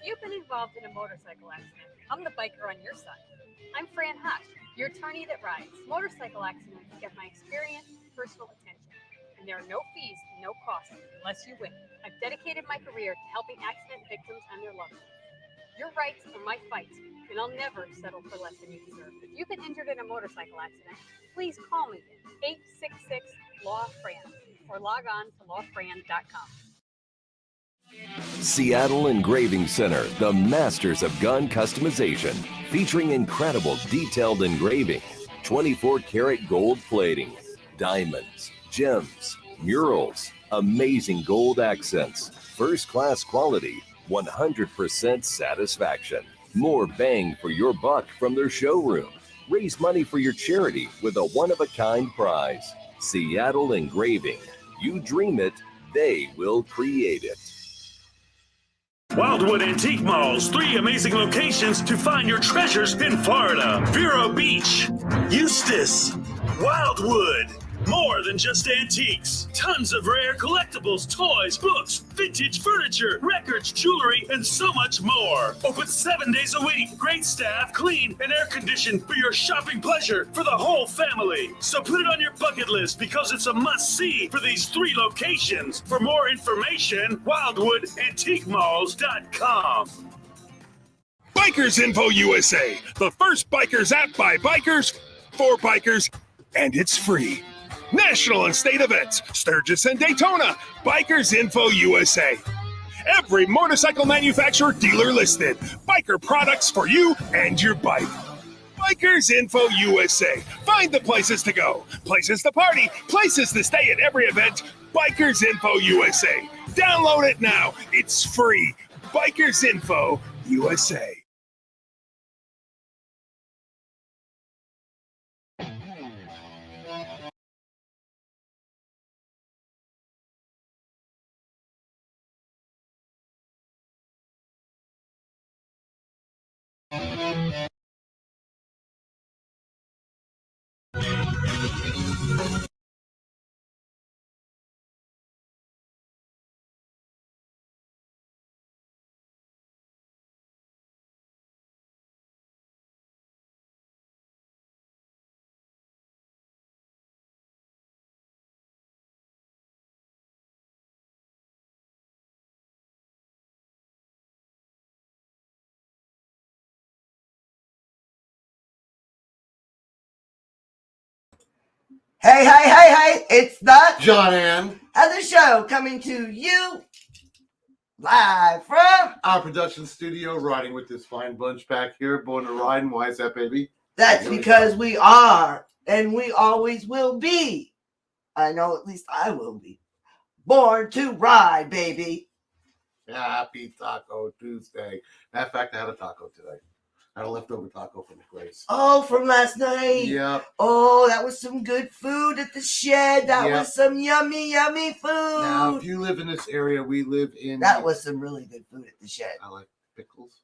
You've been involved in a motorcycle accident. I'm the biker on your side. I'm Fran Hush, your attorney that rides. Motorcycle accidents get my experience and personal attention, and there are no fees, no costs, unless you win. I've dedicated my career to helping accident victims and their loved ones. Your rights are my fights, and I'll never settle for less than you deserve. If you've been injured in a motorcycle accident, please call me at 866-LAW-FRAN or log on to lawfran.com. Seattle Engraving Center, the masters of gun customization, featuring incredible detailed engraving, 24-karat gold plating, diamonds, gems, murals, amazing gold accents, first-class quality, 100% satisfaction. More bang for your buck from their showroom. Raise money for your charity with a one-of-a-kind prize. Seattle Engraving. You dream it, they will create it. Wildwood Antique Malls, 3 amazing locations to find your treasures in Florida. Vero Beach, Eustis, Wildwood, More than just antiques. Tons of rare collectibles, toys, books, vintage furniture, records, jewelry, and so much more. Open 7 days a week. Great staff, clean, and air conditioned for your shopping pleasure for the whole family. So put it on your bucket list because it's a must-see for these 3 locations. For more information, wildwoodantiquemalls.com. Bikers Info USA, the first bikers app by bikers, for bikers, and it's free. National and state events, Sturgis and Daytona, Bikers Info USA. Every motorcycle manufacturer dealer listed. Biker products for you and your bike. Bikers Info USA. Find the places to go, places to party, places to stay at every event. Bikers Info USA. Download it now. It's free. Bikers Info USA. Hey, hey, hey, hey, it's the John Ann, other show coming to you live from our production studio, riding with this fine bunch back here, born to ride. And why is that, baby? That's because we are, and we always will be. I know at least I will be. Born to ride, baby. Happy Taco Tuesday. Matter of fact, I had a taco today. I had a leftover taco from McRae's. Oh, from last night. Yep. Oh, that was some good food at the shed. That Yep. was some yummy, yummy food. Now, if you live in this area, we live in... That was some really good food at the shed. I like pickles.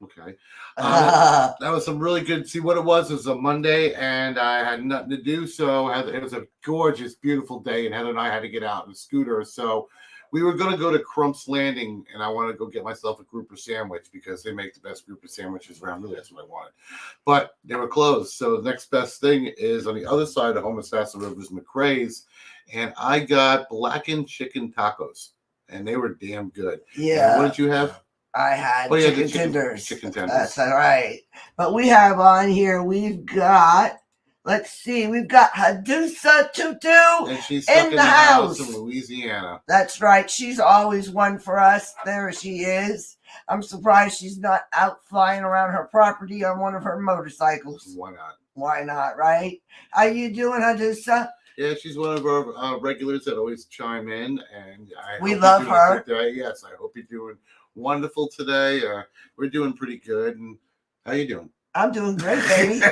Okay. That was some really good... See, what it was a Monday, and I had nothing to do, so it was a gorgeous, beautiful day, and Heather and I had to get out in a scooter, so... We were going to go to Crump's Landing, and I wanted to go get myself a grouper sandwich because they make the best grouper sandwiches around. Really, that's what I wanted. But they were closed. So the next best thing is on the other side of Homosassa River's McRae's, and I got blackened chicken tacos, and they were damn good. Yeah. And what did you have? I had chicken tenders. Chicken tenders. That's all right. But we have on here, we've got... Let's see, we've got Hadusa Tutu and she's stuck in the house in Louisiana. That's right. She's always one for us. There she is. I'm surprised she's not out flying around her property on one of her motorcycles. Why not? Why not, right? How you doing, Hadusa? Yeah, she's one of our regulars that always chime in, and we love her. Yes, I hope you're doing wonderful today. We're doing pretty good. And how you doing? I'm doing great, baby.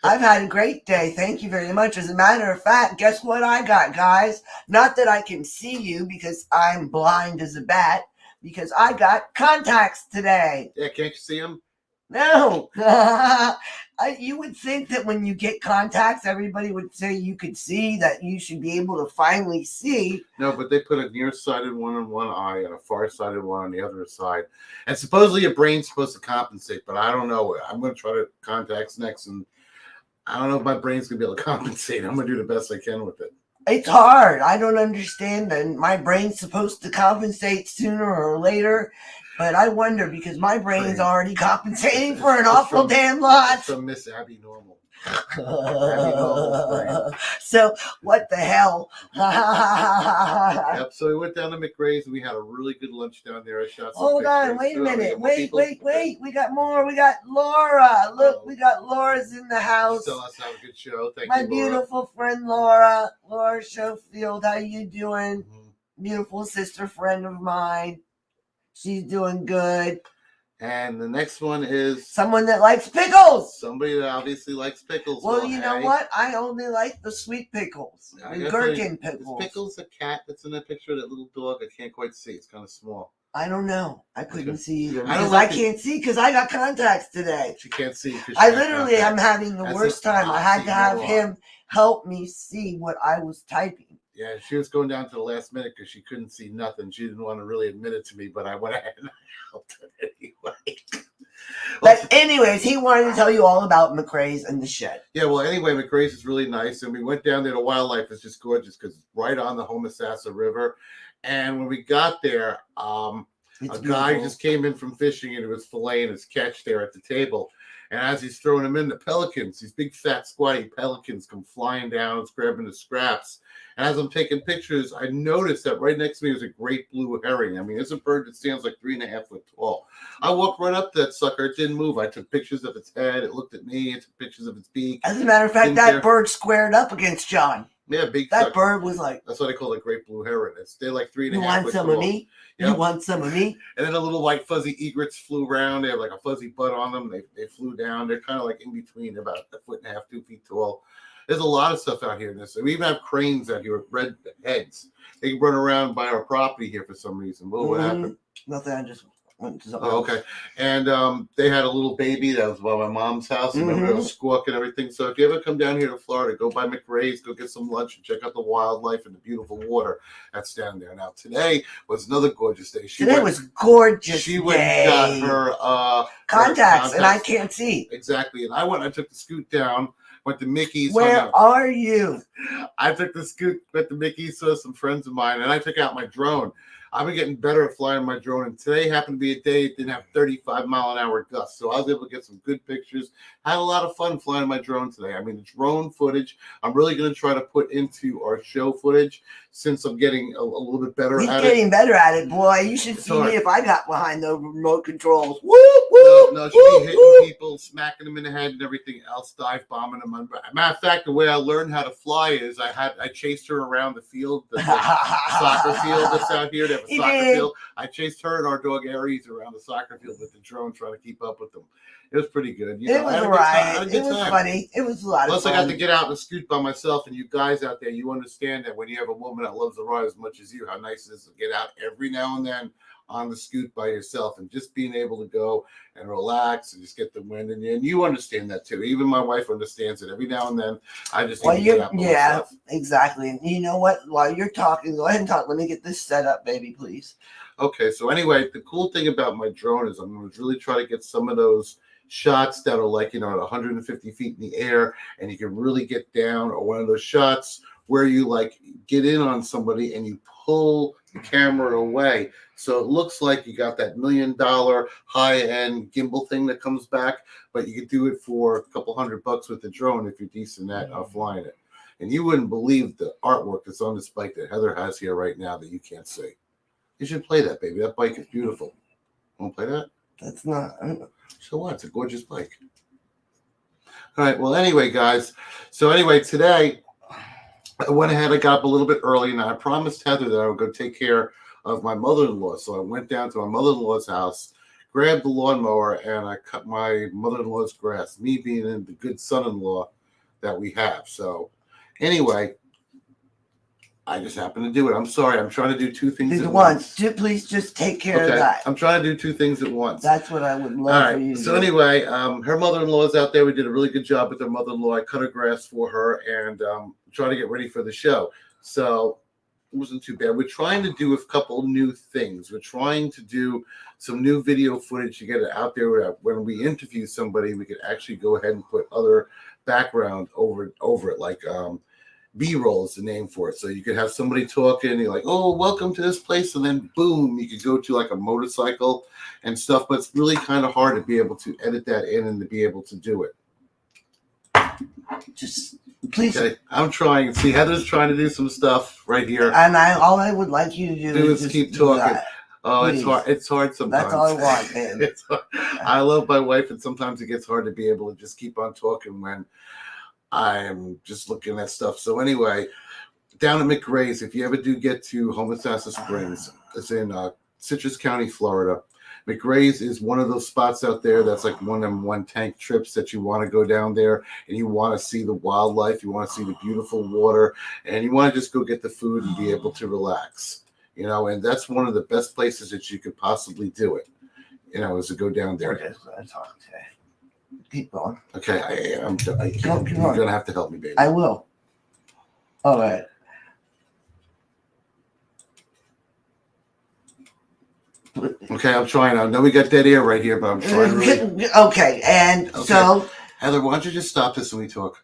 I've had a great day. Thank you very much. As a matter of fact, guess what I got, guys? Not that I can see you because I'm blind as a bat, because I got contacts today. Yeah, can't you see them? No. You would think that when you get contacts, everybody would say you could see, that you should be able to finally see. No, but they put a nearsighted one on one eye and a far-sighted one on the other side. And supposedly your brain's supposed to compensate, but I don't know. I'm going to try to contacts next, and I don't know if my brain's going to be able to compensate. I'm going to do the best I can with it. It's hard. I don't understand. And my brain's supposed to compensate sooner or later. But I wonder, because my brain's already compensating for an awful damn lot. From Miss Abby Normal. So what the hell? Yep, so we went down to McRae's and we had a really good lunch down there. I shot some Hold on, wait a minute. Wait. We got more. We got Laura. Look, we got Laura's in the house. So let's have a good show. Thank you, Laura. Beautiful friend Laura. Laura Schofield, how you doing? Mm-hmm. Beautiful sister friend of mine. She's doing good. And the next one is... someone that likes pickles. Somebody that obviously likes pickles. Well, you know what? I only like the sweet pickles. The gherkin pickles. Is Pickles a cat that's in that picture? That little dog? I can't quite see. It's kind of small. I don't know. I couldn't see either. Because I can't see because I got contacts today. She can't see. I literally am having the worst time. I had to have him help me see what I was typing. Yeah, she was going down to the last minute because she couldn't see nothing. She didn't want to really admit it to me, but I went ahead and I helped her anyway. But anyways, he wanted to tell you all about McRae's and the shed. Yeah, well, anyway, McRae's is really nice, and we went down there. The wildlife is just gorgeous because it's right on the Homosassa River. And when we got there, a guy just came in from fishing and he was filleting his catch there at the table. And as he's throwing them in, the pelicans, these big, fat, squatty pelicans come flying down, it's grabbing the scraps. And as I'm taking pictures, I noticed that right next to me was a great blue herring. I mean, it's a bird that stands like 3.5 feet tall. I walked right up to that sucker. It didn't move. I took pictures of its head. It looked at me. I took pictures of its beak. As a matter of fact, that bird squared up against John. Yeah, big. That bird was like. That's what I call a great blue heron. They're like 3.5 feet tall. You want some of me? Yep. You want some of me? And then the little white fuzzy egrets flew around. They have like a fuzzy butt on them. They flew down. They're kind of like in between, about 1.5 feet, 2 feet tall. There's a lot of stuff out here in this. We even have cranes out here with red heads. They can run around by our property here for some reason. What happened? Nothing. I just went to something else. Okay. And they had a little baby that was by my mom's house. And there was squawk and everything. So if you ever come down here to Florida, go by McRae's, go get some lunch and check out the wildlife and the beautiful water that's down there. Now, today was another gorgeous day. Today was gorgeous. She went and got her contacts, and I can't see. Exactly. And I took the scoot down. Went to Mickey's. Where are you? I took the scoot, went to Mickey's, saw some friends of mine, and I took out my drone. I've been getting better at flying my drone, and today happened to be a day it didn't have 35-mile-an-hour gusts, so I was able to get some good pictures. Had a lot of fun flying my drone today. I mean, the drone footage, I'm really going to try to put into our show footage since I'm getting a little bit better at it. He's getting better at it, boy. You should see me if I got behind the remote controls. Woo, woo, no, she'll be hitting people, smacking them in the head and everything else, dive bombing them. Matter of fact, the way I learned how to fly is I chased her around the field, the soccer field that's out here. They have a soccer field. I chased her and our dog Aries around the soccer field with the drone trying to keep up with them. It was pretty good. It was right. It was funny. It was a lot of fun. Plus, I got to get out and scoot by myself. And you guys out there, you understand that when you have a woman that loves to ride as much as you, how nice it is to get out every now and then on the scoot by yourself and just being able to go and relax and just get the wind in you. And you understand that too. Even my wife understands it. Every now and then, I just need to get out by myself. Exactly. And you know what? While you're talking, go ahead and talk. Let me get this set up, baby, please. Okay. So anyway, the cool thing about my drone is I'm going to really try to get some of those shots that are like, at 150 feet in the air, and you can really get down, or one of those shots where you like get in on somebody and you pull the camera away. So it looks like you got that $1 million high-end gimbal thing that comes back, but you can do it for a couple $100 with the drone if you're decent at flying it. And you wouldn't believe the artwork that's on this bike that Heather has here right now that you can't see. You should play that, baby. That bike is beautiful. Want to play that? That's not. So what? It's a gorgeous bike. All right. Well, anyway, guys. So anyway, today I went ahead. I got up a little bit early, and I promised Heather that I would go take care of my mother-in-law. So I went down to my mother-in-law's house, grabbed the lawnmower, and I cut my mother-in-law's grass. Me being the good son-in-law that we have. So anyway, I just happened to do it. I'm sorry. I'm trying to do two things at once. Please just take care of that. I'm trying to do two things at once. That's what I would love for you to do. So anyway, her mother-in-law is out there. We did a really good job with her mother-in-law. I cut her grass for her and trying to get ready for the show. So it wasn't too bad. We're trying to do a couple new things. We're trying to do some new video footage to get it out there. When we interview somebody, we could actually go ahead and put other background over it, like B-roll is the name for it. So you could have somebody talking, and you're like, oh, welcome to this place. And then boom, you could go to like a motorcycle and stuff. But it's really kind of hard to be able to edit that in and to be able to do it. Just please. Okay, I'm trying. See, Heather's trying to do some stuff right here. And all I would like you to do is keep talking. Oh, please. It's hard. It's hard sometimes. That's all I want, man. I love my wife, and sometimes it gets hard to be able to just keep on talking when I'm just looking at stuff. So anyway, down at McRae's, if you ever do get to Homosassa Springs, it's in Citrus County, Florida. McRae's is one of those spots out there that's like one of them one-tank trips that you want to go down there and you want to see the wildlife, you want to see the beautiful water, and you want to just go get the food and be able to relax. And that's one of the best places that you could possibly do it, is to go down there. Okay, keep going. Okay, you're going to have to help me, baby. I will. All right. Okay, I'm trying. I know we got dead air right here, but I'm trying really. Okay, and Okay. so Heather, why don't you just stop this and we talk?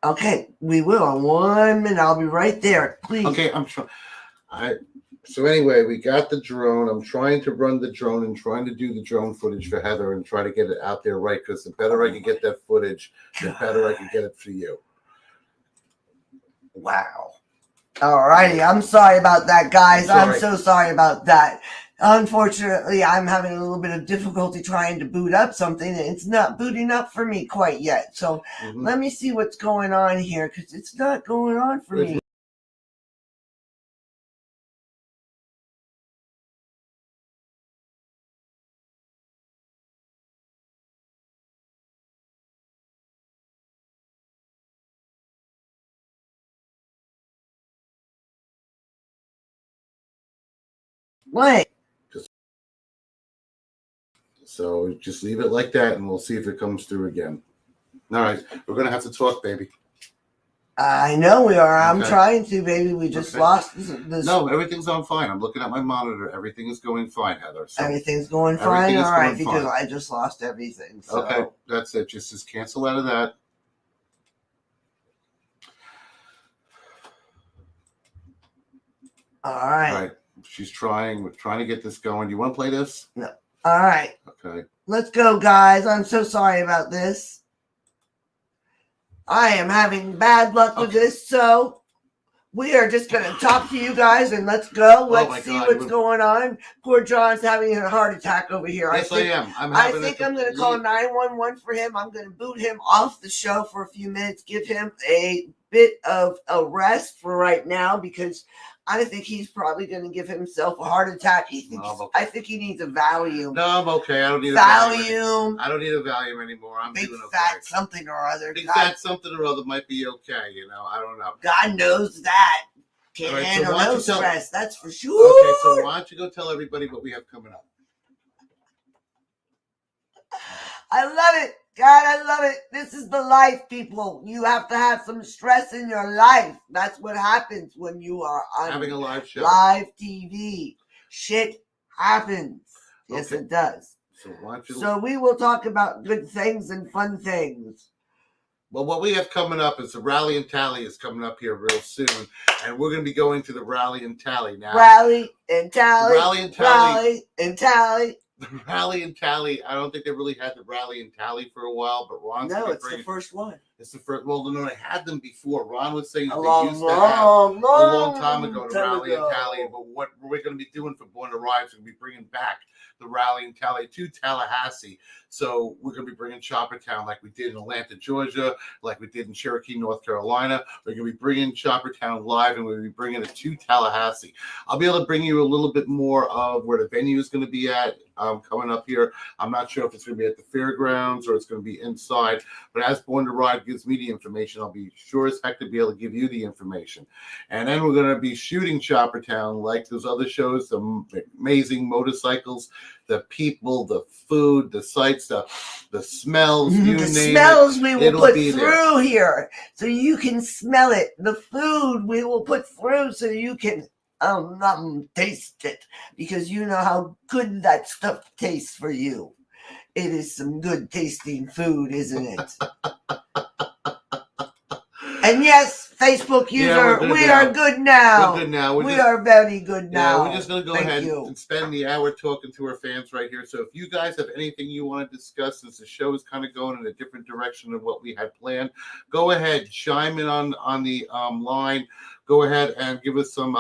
okay, we will in 1 minute. I'll be right there. Please. Okay, I'm trying. So anyway, we got the drone. I'm trying to run the drone and trying to do the drone footage for Heather and try to get it out there right. Because the better I can get that footage, the better I can get it for you. Wow. All righty. I'm sorry about that, guys. I'm so sorry about that. Unfortunately, I'm having a little bit of difficulty trying to boot up something, and it's not booting up for me quite yet. So let me see what's going on here, because it's not going on for me. What? So just leave it like that, and we'll see if it comes through again. All right, we're gonna have to talk, baby. I know we are. I'm trying to, baby. We just lost this. No, everything's on fine. I'm looking at my monitor. Everything is going fine, Heather. So everything's going fine. All right, because I just lost everything. So. Okay, that's it. Just cancel out of that. All right. All right. She's trying. We're trying to get this going. Do you want to play this? No. All right. Okay. Let's go, guys. I'm so sorry about this. I am having bad luck with this, so we are just going to talk to you guys and let's go. Let's see what's going on. Poor John's having a heart attack over here. Yes, I am. I think I'm going to call 911 for him. I'm going to boot him off the show for a few minutes, give him a bit of a rest for right now, because I think he's probably going to give himself a heart attack. I think he needs a Valium. No, I'm okay. I don't need a Valium. I don't need a Valium anymore. I'm big doing okay. Fat something or other. Big fat something or other might be okay. You know, I don't know. God knows that. Can't handle no stress. That's for sure. Okay, so why don't you go tell everybody what we have coming up? I love it. God, I love it. This is the life, people. You have to have some stress in your life. That's what happens when you are on having a live show. Live TV. Shit happens. Yes, it does. So why don't you... So we will talk about good things and fun things. Well, what we have coming up is the Rally and Tally is coming up here real soon. And we're going to be going to the Rally and Tally now. Rally and Tally. Rally and Tally. Rally and Tally. The Rally and Tally. I don't think they really had the Rally and Tally for a while, but Ron's it's the first one. It's the first. Well, no, they had them before. Ron was saying a long time ago to Rally and Tally. But what we're going to be doing for Born to Ride is going to be bringing back the Rally and Tally to Tallahassee. So we're going to be bringing Chopper Town like we did in Atlanta, Georgia, like we did in Cherokee, North Carolina. We're going to be bringing Chopper Town live, and we're going to be bringing it to Tallahassee. I'll be able to bring you a little bit more of where the venue is going to be at coming up here. I'm not sure if it's going to be at the fairgrounds or it's going to be inside, but as Born to Ride gives me the information, I'll be sure as heck to be able to give you the information. And then we're going to be shooting Chopper Town like those other shows, the amazing motorcycles, the people, the food, the sights, the smells, you name it. The smells we will put through here so you can smell it. The food we will put through so you can taste it, because you know how good that stuff tastes for you. It is some good tasting food, isn't it? And yes, Facebook user, we are good now. We're good now. We are very good now. Yeah, we're just going to go ahead and spend the hour talking to our fans right here. So if you guys have anything you want to discuss, as the show is kind of going in a different direction than what we had planned, go ahead, chime in on the line. Go ahead and give us some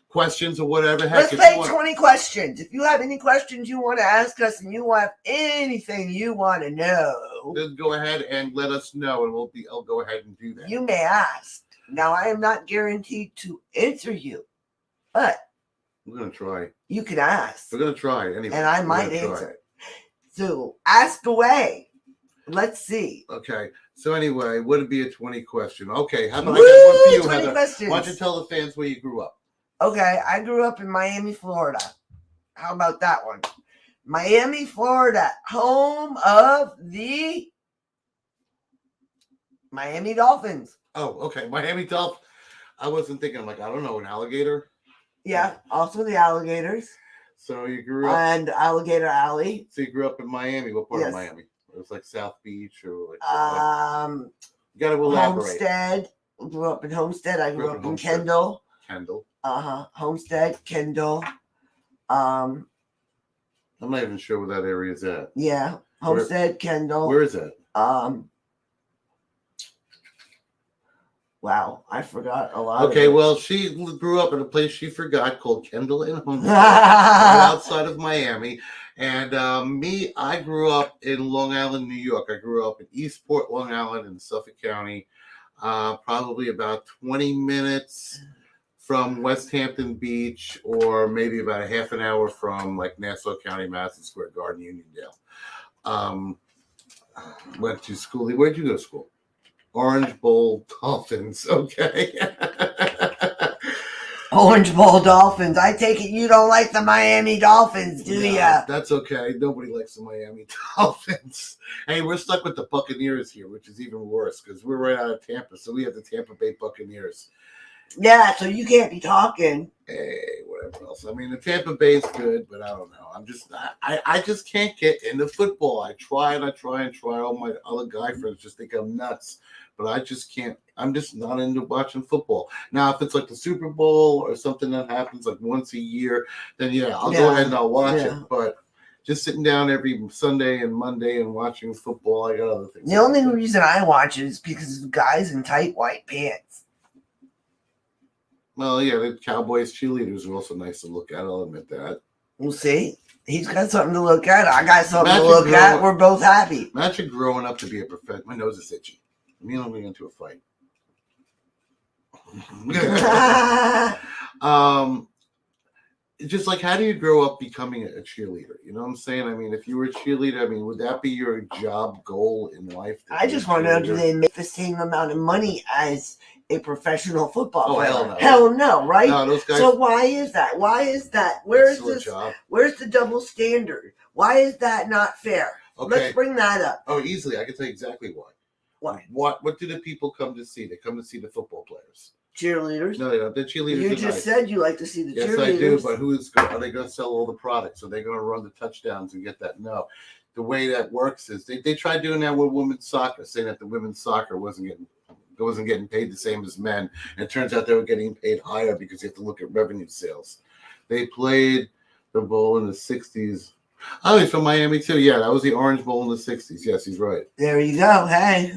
questions or whatever. Heck, let's play 20 questions. If you have any questions you want to ask us and you have anything you want to know, then go ahead and let us know, and I'll go ahead and do that. You may ask. Now, I am not guaranteed to answer you, but we're going to try. You can ask. We're going to try anyway. And I might answer. So ask away. Let's see. Okay. So anyway, would it be a 20 question? Okay. How about I got one for you, Heather? Questions. Why don't you tell the fans where you grew up? Okay, I grew up in Miami, Florida. How about that one? Miami, Florida, home of the Miami Dolphins. Oh, okay. Miami Dolphins. I wasn't thinking, like, I don't know, an alligator. Yeah, also the alligators So you grew up. and Alligator Alley. So you grew up in Miami. What part of Yes. Miami? It was like South Beach or like. You got to elaborate. Homestead. Grew up in Homestead. I grew up in Homestead. Kendall. Kendall. Homestead, Kendall. I'm not even sure where that area is at. Yeah, Homestead, Kendall. Where is that? Wow, I forgot a lot. Okay, well, she grew up in a place she forgot called Kendall and Homestead, right outside of Miami. And I grew up in Long Island, New York. I grew up in Eastport, Long Island, in Suffolk County, probably about 20 minutes from West Hampton Beach, or maybe about a half an hour from like Nassau County, Madison Square Garden, Uniondale. Went to school. Where'd you go to school? Orange Bowl Dolphins. Okay. Orange Bowl Dolphins. I take it you don't like the Miami Dolphins, do ya? That's okay. Nobody likes the Miami Dolphins. Hey, we're stuck with the Buccaneers here, which is even worse because we're right out of Tampa. So we have the Tampa Bay Buccaneers. Yeah, so you can't be talking. Hey, whatever else. I mean, the Tampa Bay's good, but I don't know. I just can't get into football. I try and try. All my other guy friends just think I'm nuts, but I just can't. I'm just not into watching football. Now, if it's like the Super Bowl or something that happens like once a year, then yeah, I'll go ahead and I'll watch it. But just sitting down every Sunday and Monday and watching football, I got other things. The only reason I watch it is because of guys in tight white pants. Well, yeah, the Cowboys cheerleaders are also nice to look at. I'll admit that. We'll see. He's got something to look at. I got something to look at. We're both happy. Imagine growing up to be a professional. My nose is itchy. Me and me into a fight. Just like, how do you grow up becoming a cheerleader? You know what I'm saying? I mean, if you were a cheerleader, I mean, would that be your job goal in life? I just want to know, do they make the same amount of money as a professional football player? Hell no. Hell no, right? No, those guys. So why is that? Why is that? Where's this? Job. Where's the double standard? Why is that not fair? Okay. Let's bring that up. Oh, easily. I can tell you exactly why. Why? What do the people come to see? They come to see the football players. Cheerleaders? No, they don't. The cheerleaders. You just said you like to see the cheerleaders. Yes, I do. But are they going to sell all the products? Are they going to run the touchdowns and get that? No. The way that works is they tried doing that with women's soccer, saying that the women's soccer wasn't getting paid the same as men. And it turns out they were getting paid higher because you have to look at revenue sales. They played the bowl in the 60s. Oh, he's from Miami too. Yeah, that was the Orange Bowl in the 60s. Yes, he's right. There you go. Hey.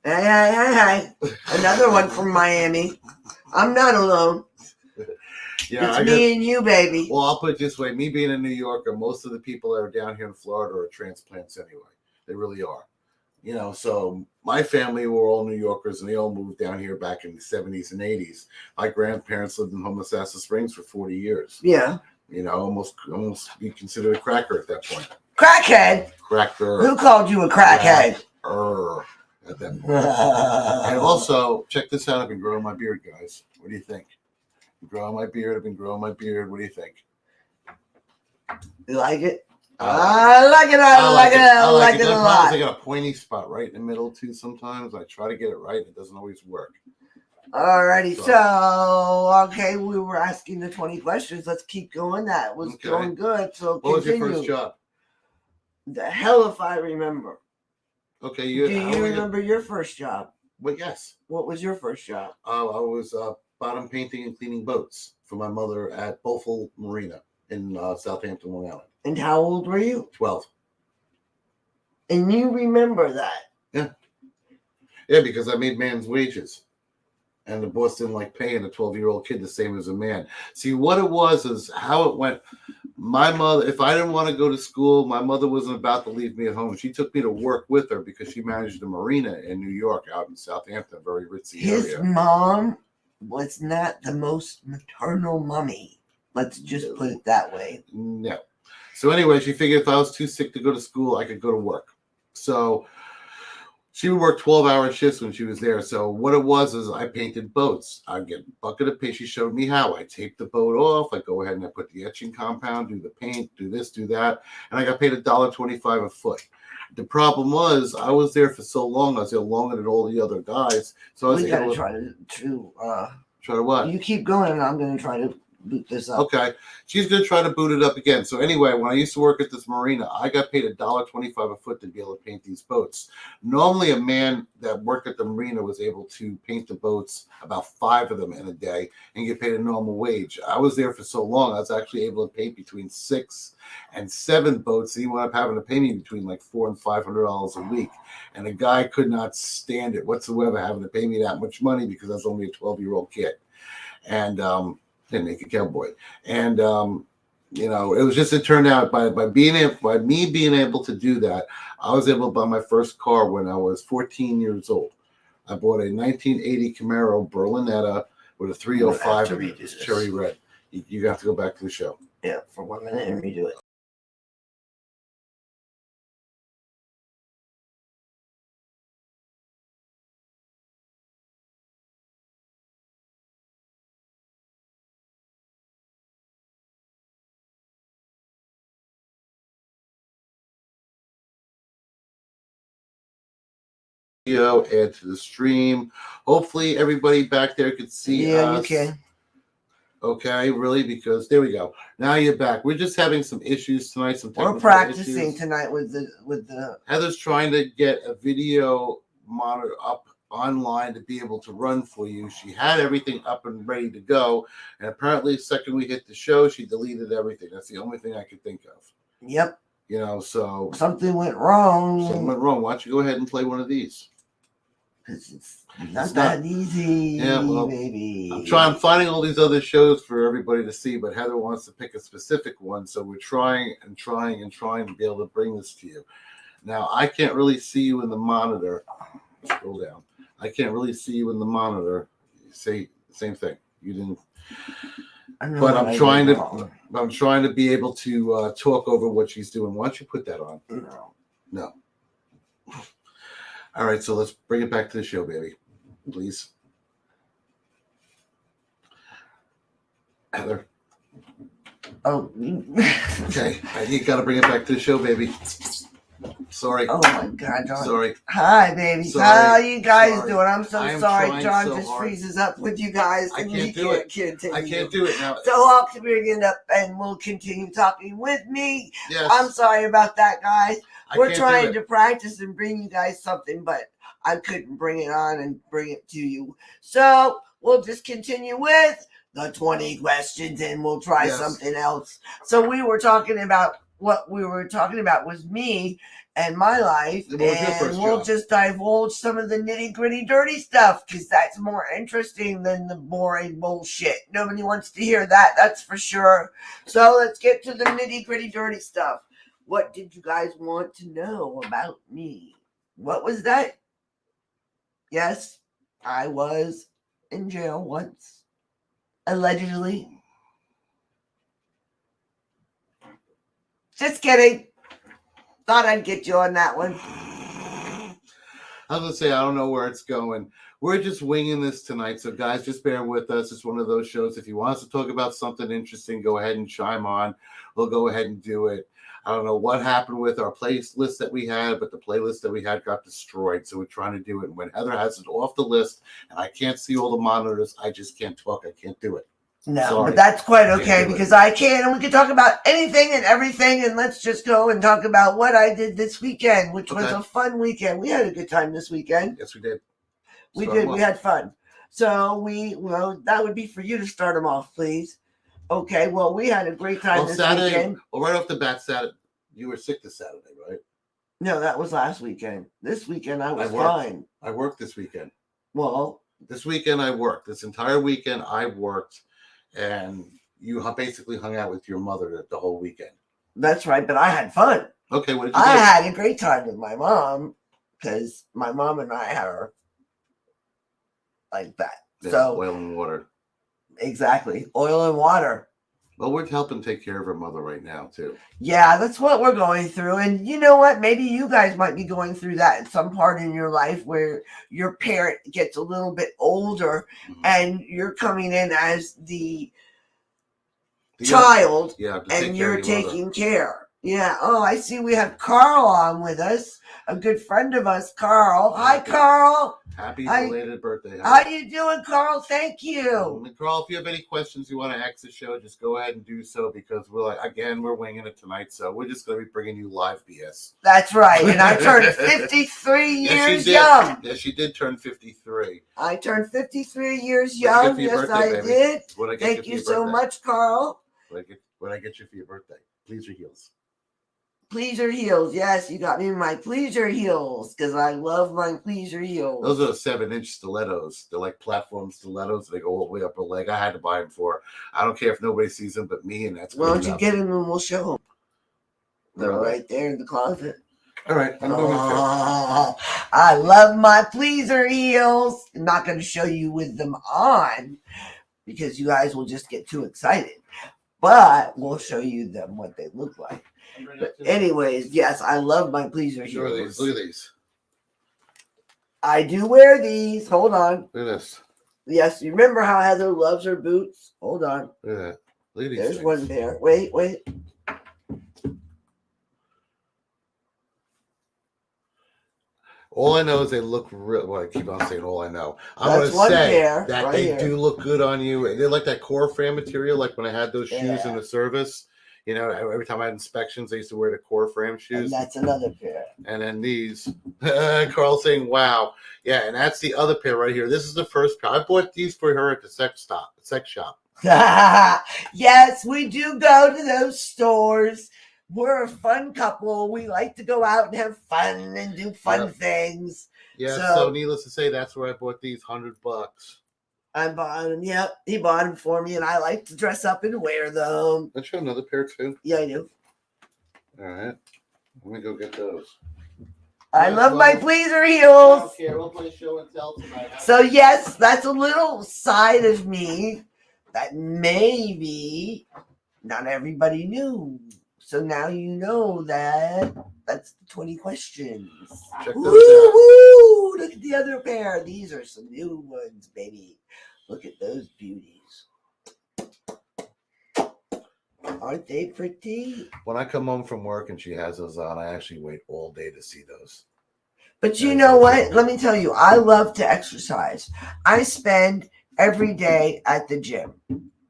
Hey. Another one from Miami. I'm not alone. Yeah, it's me and you, baby. Well, I'll put it this way. Me being a New Yorker, most of the people that are down here in Florida are transplants anyway. They really are. You know, so my family were all New Yorkers, and they all moved down here back in the 70s and 80s. My grandparents lived in Homosassa Springs for 40 years. Yeah. You know, almost be considered a cracker at that point. Crackhead? Cracker. Who called you a crackhead? At that point. And also, check this out. I've been growing my beard, guys. What do you think? I've been growing my beard. What do you think? You like it? I like it. I like it a lot. I got a pointy spot right in the middle, too, sometimes. I try to get it right. It doesn't always work. Alrighty, okay, we were asking the 20 questions. Let's keep going. That was going good. So what was your first job? The hell if I remember. Okay, do you remember your first job? Well, yes. What was your first job? I was bottom painting and cleaning boats for my mother at Beaufort Marina in Southampton, Long Island. And how old were you? 12. And you remember that? Yeah. Yeah, because I made man's wages. And the boss didn't like paying a 12-year-old kid the same as a man. See, what it was is how it went. My mother, if I didn't want to go to school, my mother wasn't about to leave me at home. She took me to work with her because she managed a marina in New York, out in Southampton, a very ritzy area. His mom was not the most maternal mummy. Let's just put it that way. No. So anyway, she figured if I was too sick to go to school, I could go to work. So she would work 12-hour shifts when she was there. So what it was is I painted boats. I'd get a bucket of paint. She showed me how. I taped the boat off. I go ahead and I put the etching compound, do the paint, do this, do that. And I got paid $1.25 a foot. The problem was I was there for so long. I was there longer than all the other guys. So I was got to try to Try to what? You keep going, and I'm going to try to boot this up. Okay. She's going to try to boot it up again. So anyway, when I used to work at this marina, I got paid $1.25 a foot to be able to paint these boats. Normally, a man that worked at the marina was able to paint the boats, about 5 of them in a day, and get paid a normal wage. I was there for so long, I was actually able to paint between 6 and 7 boats. And he wound up having to pay me between like $400 and $500 a week. And the guy could not stand it whatsoever, having to pay me that much money because I was only a 12-year-old kid. And didn't make a cowboy. And you know, it was just, it turned out by me being able to do that, I was able to buy my first car when I was 14 years old. I bought a 1980 Camaro Berlinetta with a 305 cherry red. You have to go back to the show. Yeah, for 1 minute and redo it. Add to the stream. Hopefully everybody back there could see us. You can. Okay, really, because there we go. Now you're back. We're just having some issues tonight. We're practicing tonight with the. Heather's trying to get a video monitor up online to be able to run for you. She had everything up and ready to go, and apparently, the second we hit the show, she deleted everything. That's the only thing I could think of. Yep. You know, so something went wrong. Something went wrong. Why don't you go ahead and play one of these? It's not that easy, baby. I'm finding all these other shows for everybody to see, but Heather wants to pick a specific one, so we're trying to be able to bring this to you. Now, I can't really see you in the monitor. Scroll down. I can't really see you in the monitor. Say the same thing. You didn't. But I'm trying to be able to talk over what she's doing. Why don't you put that on? No. All right, so let's bring it back to the show, baby. Please. Heather. Oh. Okay, you got to bring it back to the show, baby. Sorry. Oh, my God, John. Sorry. Hi, baby. Sorry. How you guys Sorry. doing? I'm so sorry. John so just hard. freezes up with you guys. I And can't you do it. Continue. I can't do it now. So I'll bring it up and we'll continue talking with me. Yes. I'm sorry about that, guys. We're can't trying do to practice and bring you guys something, but I couldn't bring it on and bring it to you. So we'll just continue with the 20 questions and we'll try something else. So we were talking about what we were talking about was me and my life, and we'll just divulge some of the nitty-gritty dirty stuff because that's more interesting than the boring bullshit. Nobody wants to hear that, that's for sure. So let's get to the nitty-gritty dirty stuff. What did you guys want to know about me? What was that? Yes, I was in jail once, allegedly. Just kidding. Thought I'd get you on that one. I was going to say, I don't know where it's going. We're just winging this tonight. So, guys, just bear with us. It's one of those shows. If you want us to talk about something interesting, go ahead and chime on. We'll go ahead and do it. I don't know what happened with our playlist that we had, but the playlist that we had got destroyed. So we're trying to do it. And when Heather has it off the list and I can't see all the monitors, I just can't talk. I can't do it. No, Sorry. but that's quite okay because I can, and we can talk about anything and everything, and let's just go and talk about what I did this weekend, which was a fun weekend. We had a good time this weekend. Yes, we did. We did. We had fun. So that would be for you to start them off, please. Okay, well, we had a great time this weekend. Well, right off the bat, Saturday, you were sick this Saturday, right? No, that was last weekend. This weekend, I was fine. I worked this weekend. Well, this weekend I worked. This entire weekend I worked. And you basically hung out with your mother the whole weekend. That's right, but I had fun. Okay, what did you do? I had a great time with my mom because my mom and I are like that. Yeah, so oil and water. Exactly, oil and water. Well, we're helping take care of her mother right now, too. Yeah, that's what we're going through. And you know what? Maybe you guys might be going through that at some part in your life where your parent gets a little bit older and you're coming in as the child and you're taking care. Yeah. Oh, I see we have Carl on with us. a good friend of us, Carl. Hi, Carl. Happy Hi. belated birthday. How you doing, Carl? Thank you. And Carl, if you have any questions you want to ask the show, just go ahead and do so because we're winging it tonight, so we're just going to be bringing you live BS. That's right, and I turned 53 years Yes, young. Yes, she did turn 53. I turned 53 years What did I get young. for your Yes, birthday, I baby? did. What did I get Thank for you your so birthday? much, Carl. What did I get you for your birthday? Please your heels. Pleaser heels. Yes, you got me my pleaser heels because I love my pleaser heels. Those are 7-inch stilettos. They're like platform stilettos. They go all the way up her leg. I had to buy them for her. I don't care if nobody sees them but me, and that's Why don't good you enough. get them and we'll show them? They're Really? right there in the closet. All right. I'm going to. Oh, I love my pleaser heels. I'm not going to show you with them on because you guys will just get too excited. But we'll show you them what they look like. But anyways, yes, I love my pleaser Sure, heels. look at these. I do wear these. Hold on. Look at this. Yes, you remember how Heather loves her boots? Hold on. Look at that. Look at these There's things. one pair. Wait. All I know is they look real. Well, I keep on saying all I know. I'm That's going one to say pair that right they here. do look good on you. They're like that core frame material, like when I had those shoes Yeah. in the service. You know, every time I had inspections, I used to wear the core frame And shoes. that's another pair. And then these. Carl saying, wow. Yeah, and that's the other pair right here. This is the first pair. I bought these for her at the sex shop. Yes, we do go to those stores. We're a fun couple. We like to go out and have fun and do fun things. Yeah, So- so needless to say, that's where I bought these $100. I bought them. Yep, he bought them for me, and I like to dress up and wear them. Let's show another pair too. Yeah, I do. All right. Let me go get those. I Yes, love my well, pleaser heels. Okay, we'll play show and tell tonight. So yes, that's a little side of me that maybe not everybody knew. So now you know that that's the 20 questions. Check Woo, those out. woo! Look at the other pair. These are some new ones, baby. Look at those beauties. Aren't they pretty? When I come home from work and she has those on, I actually wait all day to see those. But you know what? Let me tell you, I love to exercise. I spend every day at the gym.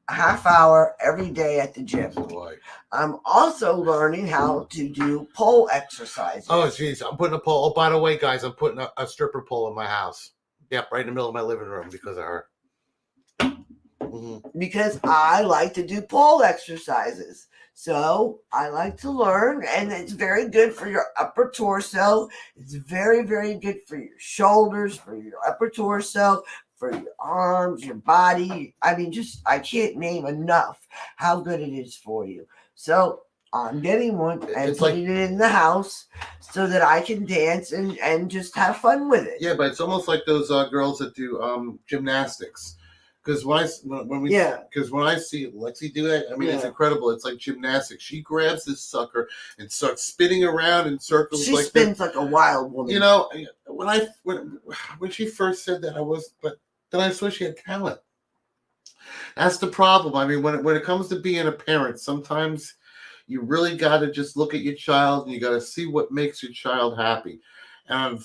A half hour every day at the gym. So like, I'm also learning how to do pole exercises. oh, geez, I'm putting a pole. Oh, by the way, guys, I'm putting a stripper pole in my house. Yep, right in the middle of my living room because of her. Mm-hmm. Because I like to do pole exercises. So I like to learn, and it's very good for your upper torso. It's very, very good for your shoulders, for your upper torso, for your arms, your body. I mean, I can't name enough how good it is for you. So I'm getting one and It's like- putting it in the house so that I can dance and just have fun with it. Yeah, but it's almost like those girls that do gymnastics. Because when I see Lexi do that, I mean, it's Yeah. incredible. It's like gymnastics. She grabs this sucker and starts spinning around in circles She like spins like a wild woman. You know, when she first said that, but then I saw she had talent. That's the problem. I mean, when it comes to being a parent, sometimes you really got to just look at your child and you got to see what makes your child happy. And I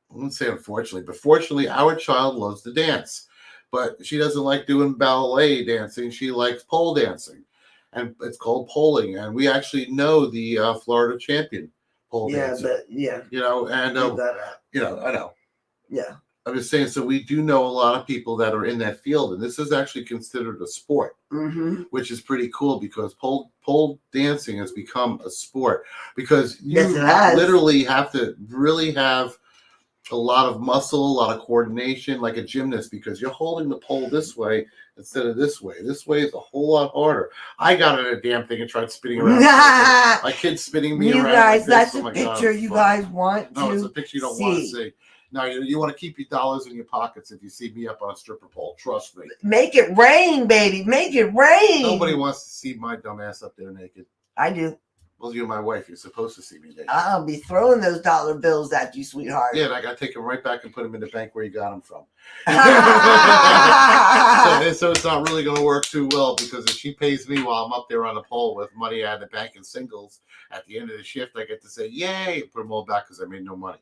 wouldn't say unfortunately, but fortunately, our child loves to dance. But she doesn't like doing ballet dancing. She likes pole dancing. And it's called poling. And we actually know the Florida champion pole dancer. Yeah. You know, and, I know. Yeah. I'm just saying, so we do know a lot of people that are in that field. And this is actually considered a sport, Mm-hmm. which is pretty cool because pole dancing has become a sport. Because you Yes, it has. literally have to really have a lot of muscle, a lot of coordination, like a gymnast, because you're holding the pole this way instead of this way. This way is a whole lot harder. I got in a damn thing and tried spinning around. My kid's spinning me You around. guys, like that's this. Oh a my God, picture it's you fun. guys want No, it's a to picture you don't want to see. see. No, you want to keep your dollars in your pockets if you see me up on a stripper pole. Trust me. Make it rain, baby. Make it rain. Nobody wants to see my dumb ass up there naked. I do. Well, you're my wife. You're supposed to see me naked. I'll be throwing those dollar bills at you, sweetheart. Yeah, and I got to take them right back and put them in the bank where you got them from. so it's not really going to work too well, because if she pays me while I'm up there on the pole with money out of the bank and singles, at the end of the shift, I get to say, yay, put them all back because I made no money.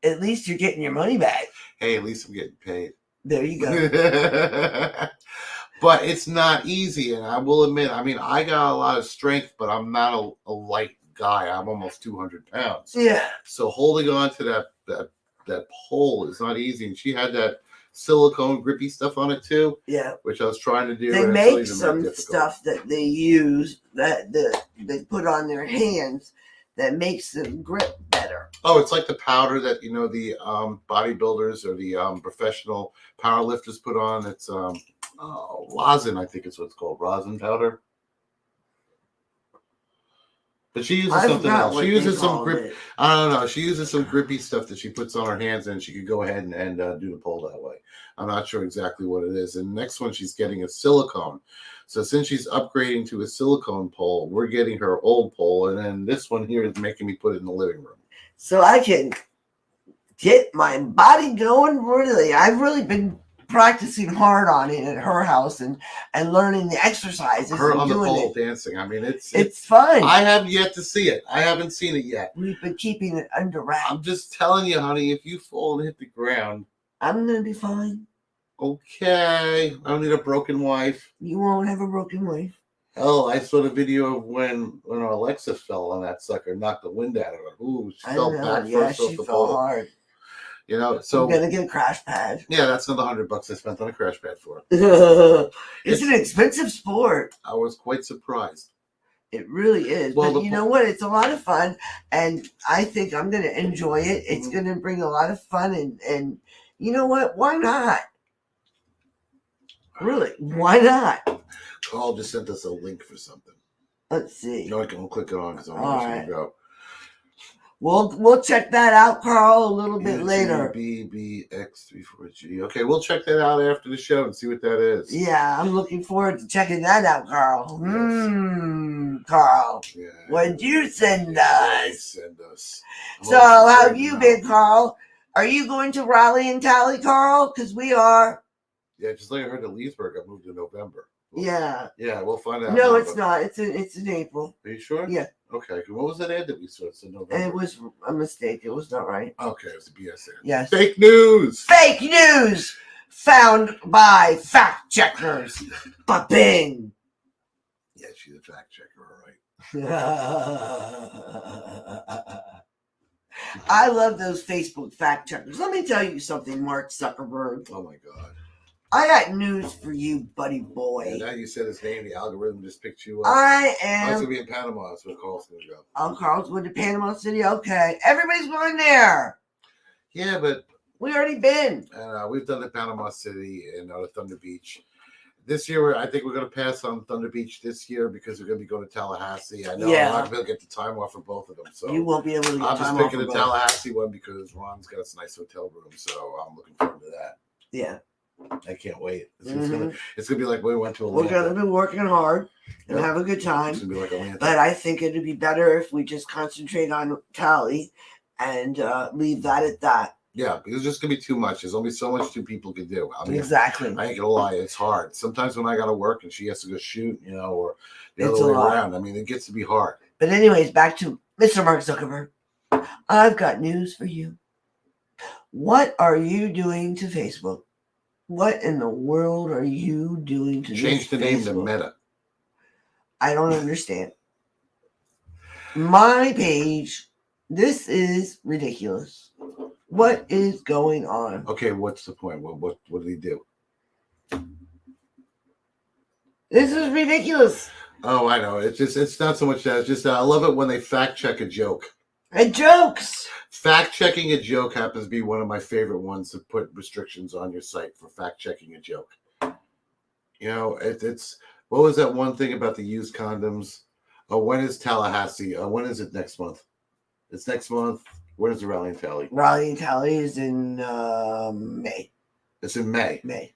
At least you're getting your money back. Hey, at least I'm getting paid. There you go. But it's not easy, and I will admit, I mean, I got a lot of strength, but I'm not a light guy. I'm almost 200 pounds. Yeah. So holding on to that pole is not easy. And she had that silicone grippy stuff on it too. Yeah. Which I was trying to do. They and make some stuff that they use that they put on their hands that makes them grip better. Oh, it's like the powder that, you know, the bodybuilders or the professional power lifters put on. It's rosin, I think it's what it's called, rosin powder. But she uses something else. She uses some grip. I don't know. She uses some grippy stuff that she puts on her hands, and she could go ahead and do the pole that way. I'm not sure exactly what it is. And the next one, she's getting a silicone. So since she's upgrading to a silicone pole, we're getting her old pole, and then this one here is making me put it in the living room. So I can get my body going. Really, I've really been practicing hard on it at her house and learning the exercises. Her and on the doing pole it. dancing. I mean, it's fun. I have yet to see it. I haven't seen it yet. We've been keeping it under wraps. I'm just telling you, honey, if you fall and hit the ground, I'm gonna be fine. Okay, I don't need a broken wife. You won't have a broken wife. Oh, I saw the video of when our Alexa fell on that sucker, knocked the wind out of her. Ooh, she fell back first off the fell pole. hard. You know, so I'm gonna get a crash pad. Yeah, that's another $100 I spent on a crash pad for. It's an expensive sport. I was quite surprised. It really is. Well, but you know what? It's a lot of fun, and I think I'm gonna enjoy it. It's gonna bring a lot of fun, and you know what? Why not? Really, why not? Carl just sent us a link for something. Let's see. You know, I can click it on because I All want right. to go. We'll check that out, Carl, a little bit later. BBX34G. Okay, we'll check that out after the show and see what that is. Yeah, I'm looking forward to checking that out, Carl. Yes. Carl. Yeah. What'd you send Yeah, us? send us. So, how have you been, Carl? Are you going to Raleigh and Tally, Carl? Because we are. Yeah, just like I heard that Leesburg got moved to November. Yeah. Yeah, we'll find out. No, it's not. It's in April. Are you sure? Yeah. Okay. What was that ad that we saw? It's in November. And it was a mistake. It was not right. Okay, it was a BS ad. Yes. Fake news. Fake news found by fact checkers. Ba-bing. Yeah, she's a fact checker, all right. I love those Facebook fact checkers. Let me tell you something, Mark Zuckerberg. Oh my God. I got news for you, buddy boy. And now you said his name, the algorithm just picked you up. I I was am. gonna be in Panama. That's where Carl's gonna go. Oh, Carl's going to Panama City. Okay, everybody's going there. Yeah, but We already been. we've done the Panama City and Thunder Beach. This year, I think we're going to pass on Thunder Beach this year because we're going to be going to Tallahassee. I know I'm not going to get the time off for both of them. So You won't be able to get I'm just time off picking for the both. Tallahassee one because Ron's got a nice hotel room. So I'm looking forward to that. Yeah. I can't wait. It's Mhm. gonna be like when we went to We're Atlanta. going to be working hard and Yep. have a good time. It's gonna be like Atlanta. But I think it'd be better if we just concentrate on Tally and leave that at that. Yeah, because it's just gonna be too much. There's only so much two people can do. I mean, Exactly. I ain't gonna lie, it's hard. Sometimes when I gotta work and she has to go shoot, you know, or the It's other a way lot. around. I mean, it gets to be hard. But anyways, back to Mr. Mark Zuckerberg. I've got news for you. What are you doing to Facebook? What in the world are you doing to Change the this name to Facebook? Meta. I don't understand. My page, this is ridiculous. What is going on? Okay, what's the point? What did he do? This is ridiculous. Oh, I know. It's not so much that. It's just I love it when they fact check a joke. And jokes. Fact checking a joke happens to be one of my favorite ones to put restrictions on your site for fact checking a joke. You know, it's what was that one thing about the used condoms? Oh, when is Tallahassee? When is it next month? It's next month. When is the Raleigh and Tally? Raleigh and Tally is in May. It's in May. May.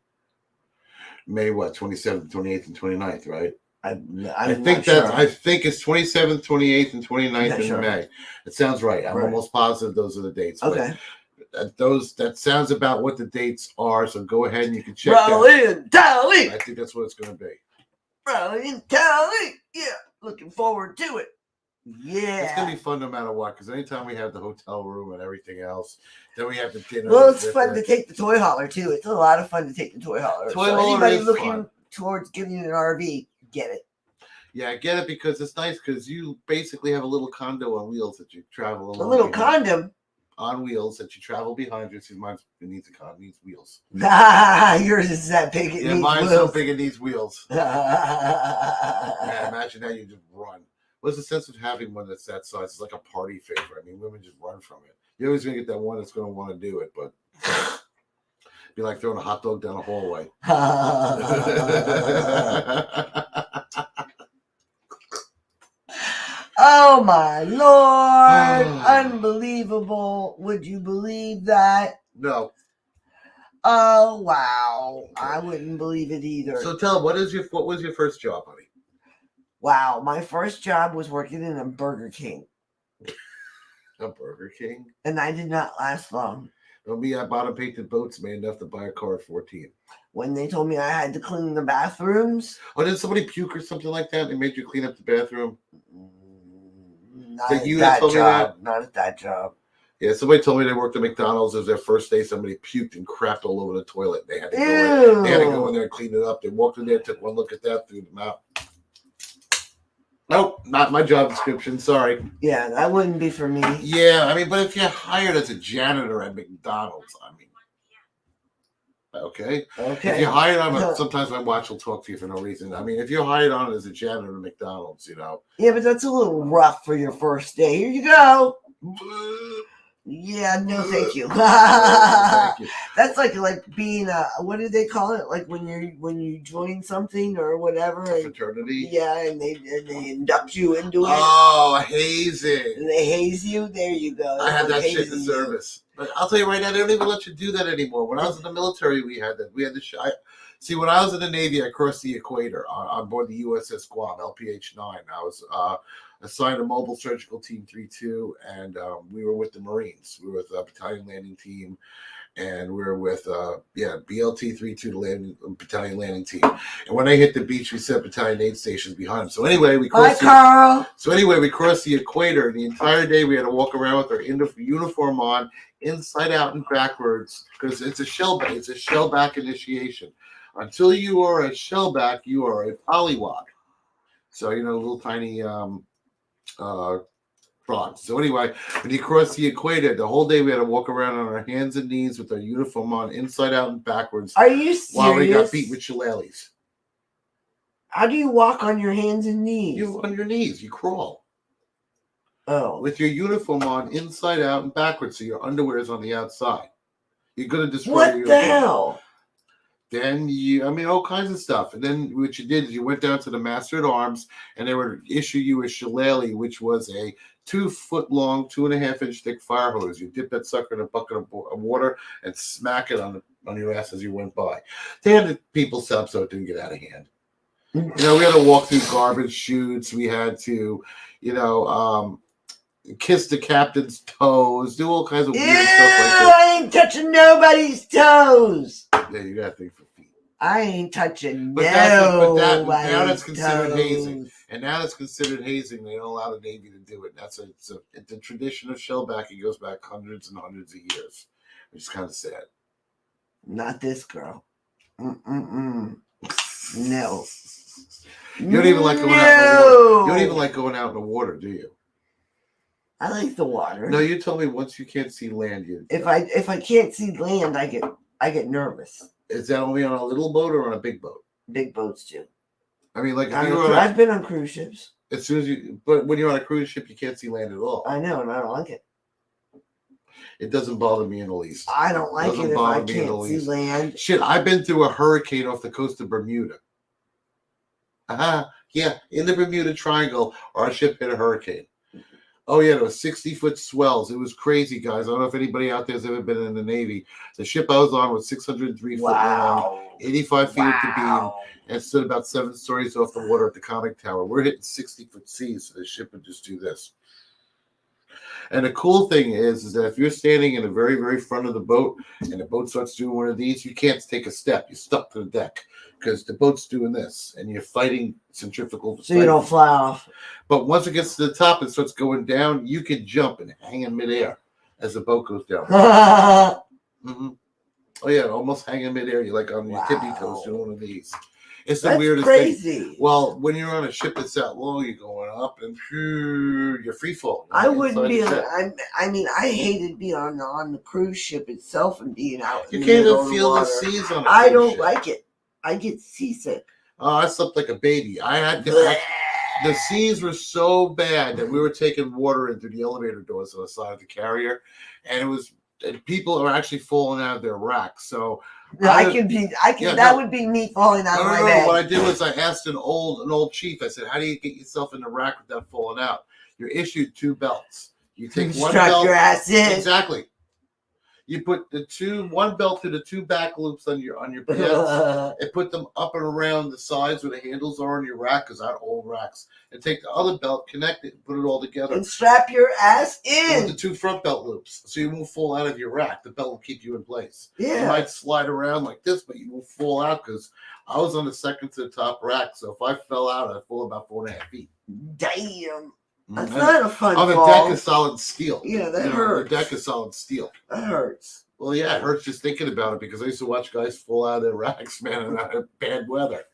May what? 27th, 28th, and 29th, right? I think I think it's 27th, 28th, and 29th in sure. May. It sounds right. I'm almost positive those are the dates. Okay. That sounds about what the dates are. So go ahead and you can check Raleigh and Tally. I think that's what it's going to be. Raleigh and Tally. Yeah, looking forward to it. Yeah, it's gonna be fun no matter what. Because anytime we have the hotel room and everything else, then we have the dinner. Well, it's fun to take the toy hauler too. It's a lot of fun to take the toy hauler. Toy hauler anybody is looking fun. Towards getting an RV, get it. Yeah, I get it because it's nice because you basically have a little condo on wheels that you travel along. A little condom on wheels that you travel behind you. See, mine needs wheels. Yours is that big. Yeah, mine's so big it needs wheels. Yeah, imagine how you just run. What's the sense of having one that's that size? It's like a party favor. I mean, women just run from it. You're always going to get that one that's going to want to do it, but be like throwing a hot dog down a hallway. Oh, my Lord. Unbelievable. Would you believe that? No. Oh, wow. I wouldn't believe it either. So tell what was your first job, honey? Wow, my first job was working in a Burger King. A Burger King? And I did not last long. Don't be I bottom painted boats made enough to buy a car at 14. When they told me I had to clean the bathrooms. Oh, did somebody puke or something like that? They made you clean up the bathroom? Not at that job. Not at that job. Yeah, somebody told me they worked at McDonald's. It was their first day. Somebody puked and crapped all over the toilet. They had to go in there and clean it up. They walked in there, took one look at that, threw them out. Nope, not my job description. Sorry. Yeah, that wouldn't be for me. Yeah, I mean, but if you're hired as a janitor at McDonald's, I mean, okay. If you're hired on, sometimes my watch will talk to you for no reason. I mean, if you're hired on as a janitor at McDonald's, you know. Yeah, but that's a little rough for your first day. Here you go. Yeah, no, thank you. Thank you. That's like being what do they call it? Like when you join something or whatever. A fraternity. Yeah, and they induct you into it. Oh, hazing. And they haze you. There you go. I had that shit in the service. But I'll tell you right now, they don't even let you do that anymore. When I was in the military, we had that. We had the see, when I was in the Navy, I crossed the equator on board the USS Guam, LPH-9. I was assigned to Mobile Surgical Team 3-2, and we were with the Marines. We were with a battalion landing team, and we were with BLT 3-2, the battalion landing team. And when they hit the beach, we set battalion aid stations behind them. So anyway, we crossed we crossed the equator. The entire day we had to walk around with our uniform on, inside out and backwards, because it's a shellback. It's a shellback initiation. Until you are a shellback, you are a polywog. So little tiny frogs. So anyway, when you cross the equator, the whole day we had to walk around on our hands and knees with our uniform on, inside out and backwards. Are you serious? While we got beat with shillelaghs. How do you walk on your hands and knees? You on your knees. You crawl. Oh. With your uniform on, inside out and backwards, so your underwear is on the outside. You're gonna destroy your uniform. What the hell? Then all kinds of stuff. And then what you did is you went down to the Master at Arms, and they would issue you a shillelagh, which was a 2-foot-long, 2.5-inch thick fire hose. You dip that sucker in a bucket of water and smack it on your ass as you went by. They had people stop so it didn't get out of hand. We had to walk through garbage chutes. We had to, kiss the captain's toes, do all kinds of weird stuff like that. I ain't touching nobody's toes. Yeah, you got to think for feet. I ain't touching now that's considered hazing. And now that's considered hazing. They don't allow the Navy to do it. It's the tradition of shellbacking goes back hundreds and hundreds of years, which is kind of sad. Not this girl. No. You don't even like going out in the water. You don't even like going out in the water, do you? I like the water. No, you told me once you can't see land, if I can't see land, I get nervous. Is that only on a little boat or on a big boat? Big boats too. I mean, like I've been on cruise ships. But when you're on a cruise ship, you can't see land at all. I know, and I don't like it. It doesn't bother me in the least. I don't like it if I can't see land. Shit, I've been through a hurricane off the coast of Bermuda. Yeah, in the Bermuda Triangle, our ship hit a hurricane. Oh yeah, there was 60-foot swells. It was crazy, guys. I don't know if anybody out there has ever been in the Navy. The ship I was on was 603 foot long, 85 feet at the beam, and stood about 7 stories off the water at the conning tower. We're hitting 60-foot seas, so the ship would just do this. And the cool thing is that if you're standing in the very, very front of the boat and the boat starts doing one of these, you can't take a step. You're stuck to the deck because the boat's doing this and you're fighting centrifugal. So you don't fly off. But once it gets to the top and starts going down, you can jump and hang in midair as the boat goes down. Mm-hmm. Oh, yeah, almost hang in midair. You're like on your tippy toes doing one of these. It's the weirdest crazy thing. Well, when you're on a ship that's that low, you're going up and you're free falling. I wouldn't be. I mean, I hated being on the cruise ship itself and being out. You can't even feel the seas on. I don't like it. I get seasick. Oh, I slept like a baby. I had to. The seas were so bad that we were taking water in through the elevator doors on the side of the carrier, and people are actually falling out of their racks. So. That would be me falling out of my bed. What I did was I asked an old chief. I said, "How do you get yourself in the rack without falling out?" You're issued 2 belts. You take one belt. Your ass in. Exactly. You put one belt through the 2 back loops on your pants and put them up and around the sides where the handles are on your rack, because I had old racks. And take the other belt, connect it, and put it all together. And strap your ass in. With the 2 front belt loops, so you won't fall out of your rack. The belt will keep you in place. Yeah. You might slide around like this, but you won't fall out, because I was on the second to the top rack. So if I fell out, I'd fall about 4.5 feet. Damn. That's not a fun on fall. The deck is solid steel. Yeah, that hurts. The deck is solid steel. That hurts. Well, yeah, it hurts just thinking about it, because I used to watch guys fall out of their racks, man, in bad weather.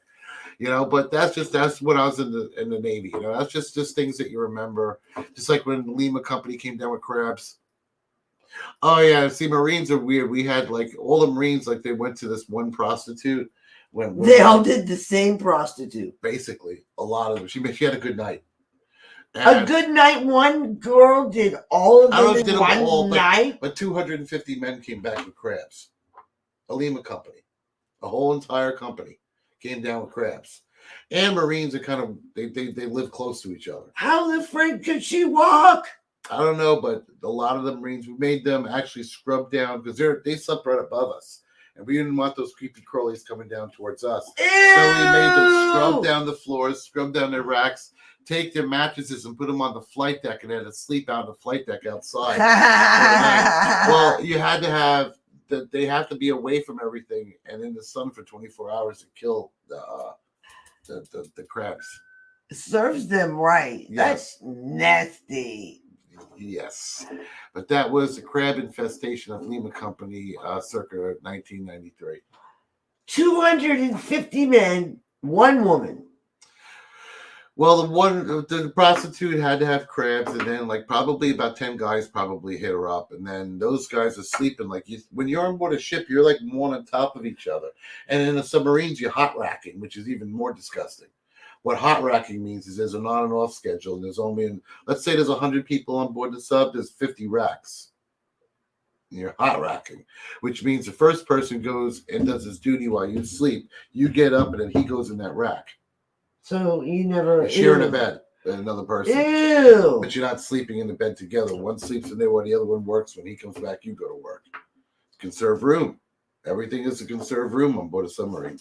But that's when I was in the Navy. That's just things that you remember. Just like when the Lima Company came down with crabs. Oh yeah, see, Marines are weird. We had like all the Marines, like they went to this one prostitute. They all did the same prostitute. Basically, a lot of them. She had a good night. And a good night. One girl did all of them in one night. But 250 men came back with crabs. A Lima Company, a whole entire company came down with crabs. And Marines are kind of they live close to each other. How the freak could she walk? I don't know, but a lot of the Marines, we made them actually scrub down, because they slept right above us. And we didn't want those creepy crawlies coming down towards us. Ew! So we made them scrub down the floors, scrub down their racks, take their mattresses and put them on the flight deck, and then to sleep out on the flight deck outside. Well, you had to have they have to be away from everything and in the sun for 24 hours to kill the crabs. Serves them right. Yes. That's nasty. Yes, but that was the crab infestation of Lima Company, circa 1993. 250 men, 1 woman. Well, the prostitute had to have crabs, and then like probably about 10 guys probably hit her up, and then those guys are sleeping when you're on board a ship, you're like one on top of each other, and in the submarines you're hot racking, which is even more disgusting. What hot racking means is there's an on and off schedule, and there's only let's say there's 100 people on board the sub, there's 50 racks. And you're hot racking, which means the first person goes and does his duty while you sleep. You get up, and then he goes in that rack. So you never... You're sharing a bed with another person. Ew. But you're not sleeping in the bed together. One sleeps in there while the other one works. When he comes back, you go to work. Conserve room. Everything is a conserved room on board a submarine.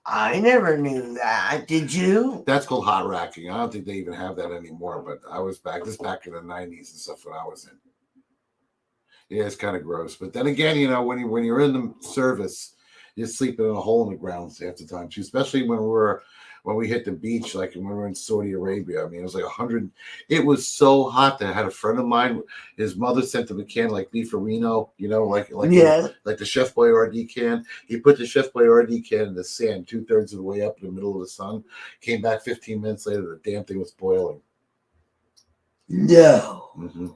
I never knew that. Did you? That's called hot racking. I don't think they even have that anymore, but I was back in the 90s and stuff when I was in. Yeah, it's kind of gross. But then again, when you're in the service, you're sleeping in a hole in the ground half the time, too, especially when we hit the beach, like when we were in Saudi Arabia. I mean, it was like 100. It was so hot that I had a friend of mine, his mother sent him a can like Beefarino, like the Chef Boyardee can. He put the Chef Boyardee can in the sand 2/3 of the way up in the middle of the sun. Came back 15 minutes later, the damn thing was boiling. No. Mm-hmm.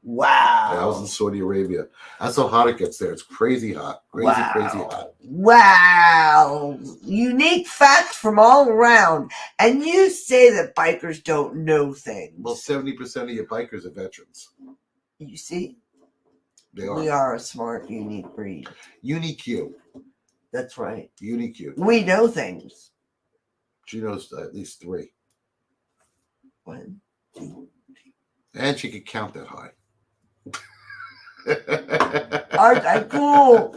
Wow. Yeah, I was in Saudi Arabia. That's how hot it gets there. It's crazy hot. Crazy hot. Wow. Unique facts from all around. And you say that bikers don't know things. Well, 70% of your bikers are veterans. You see? They are. We are a smart, unique breed. UniQ. That's right. UniQ. We know things. She knows at least 3. What? And she could count that high. Aren't I cool?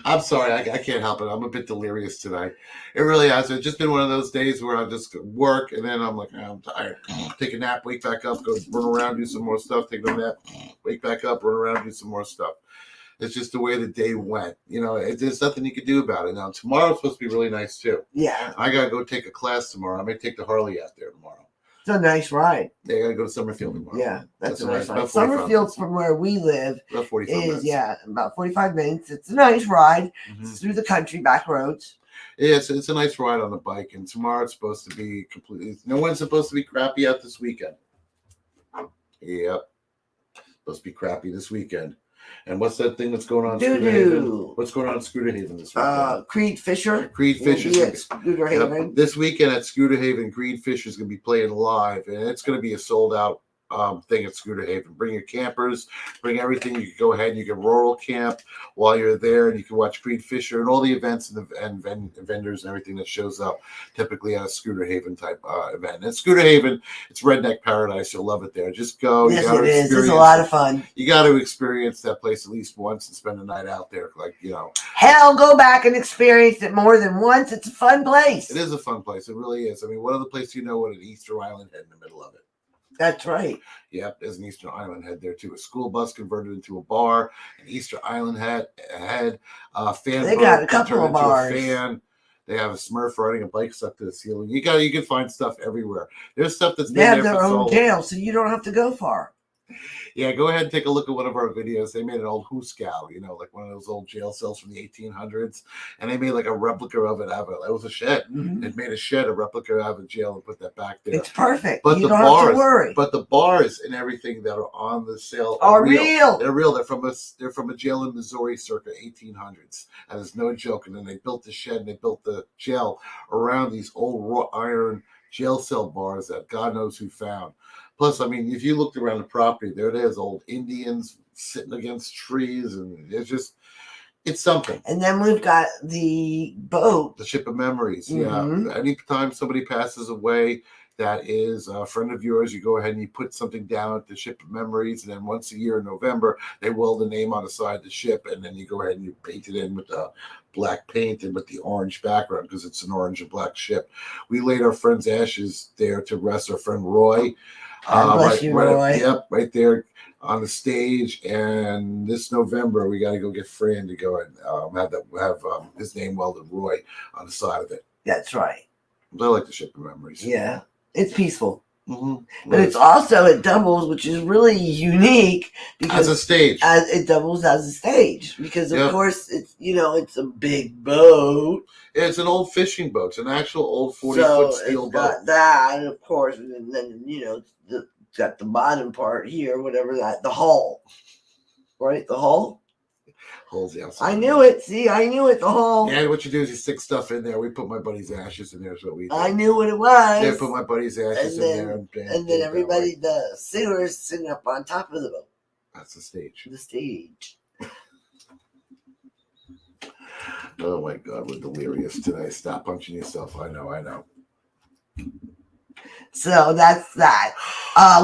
I'm sorry, I can't help it. I'm a bit delirious tonight. It really has. It's just been one of those days where I just work and then I'm like, oh, I'm tired. Take a nap, wake back up, go run around, do some more stuff, take a nap, wake back up, run around, do some more stuff. It's just the way the day went. You know, there's nothing you can do about it. Now, tomorrow's supposed to be really nice too. Yeah. I got to go take a class tomorrow. I may take the Harley out there tomorrow. It's a nice ride. Yeah, I got to go to Summerfield tomorrow. Yeah, that's a nice ride. about 45 Summerfield from where we live About 45 is, minutes. yeah, about 45 minutes. It's a nice ride. Mhm. It's through the country, back roads. Yeah, it's a nice ride on the bike. And tomorrow it's supposed to be completely, no one's supposed to be crappy out this weekend. Yep. Supposed to be crappy this weekend. And what's that thing that's going on? Scooter Haven? What's going on in Scooter Haven this weekend? Creed Fisher. Creed Fisher. Will be at Scooter Haven. This weekend at Scooter Haven, Creed Fisher is going to be playing live, and it's going to be a sold out thing at Scooter Haven. Bring your campers, bring everything. You can go ahead and you can rural camp while you're there, and you can watch Creed Fisher and all the events and vendors and everything that shows up typically at a Scooter Haven type event. And Scooter Haven, it's redneck paradise. You'll love it there. Just go. Yes, it is. It's a lot of fun. You got to experience that place at least once and spend a night out there. Like, you know. Hell, go back and experience it more than once. It's a fun place. It is a fun place. It really is. I mean, what other place do you know what an Easter Island head in the middle of it? That's right. Yep, there's an Easter Island head there too. A school bus converted into a bar, an Easter Island head, fan. They got a couple of bars. Fan. They have a Smurf riding a bike stuck to the ceiling. You can find stuff everywhere. There's stuff that's they have their own jail, so you don't have to go far. Yeah, go ahead and take a look at one of our videos. They made an old hooskow, you know, like one of those old jail cells from the 1800s, and they made like a replica of it. It was a shed. Mm-hmm. It made a shed, a replica out of a jail, and put that back there. It's perfect. But you the don't bars, have to worry. But the bars and everything that are on the sale are real. They're real. They're from a jail in Missouri, circa 1800s, and it's no joke. And then they built the shed and they built the jail around these old wrought iron jail cell bars that God knows who found. Plus, I mean, if you looked around the property, there it is, old Indians sitting against trees, and it's something. And then we've got the boat. The Ship of Memories, Mm-hmm. yeah. Anytime somebody passes away that is a friend of yours, you go ahead and you put something down at the Ship of Memories, and then once a year in November, they weld the name on the side of the ship, and then you go ahead and you paint it in with the black paint and with the orange background because it's an orange and black ship. We laid our friend's ashes there to rest, our friend Roy. Bless you, Roy. Yep, right there on the stage. And this November, we got to go get Fran to go and have his name welded, Roy, on the side of it. That's right. I like the Ship of Memories. Yeah, it's peaceful. Mm-hmm. But it's also, it doubles, which is really unique because as a stage. It doubles as a stage because of course it's a big boat. It's an old fishing boat. It's an actual old 40-foot steel boat. Got that, of course, and then it's got the bottom part here, whatever that, the hull, right? The hull. Holes the outside. I knew it. See, I knew it. The hull. Yeah, what you do is you stick stuff in there. We put my buddy's ashes in there. Is what we did. I knew what it was. Yeah, put my buddy's ashes in there. And then everybody, the sailors, sitting up on top of the boat. That's the stage. The stage. Oh my God, we're delirious today. Stop punching yourself. I know. So that's that.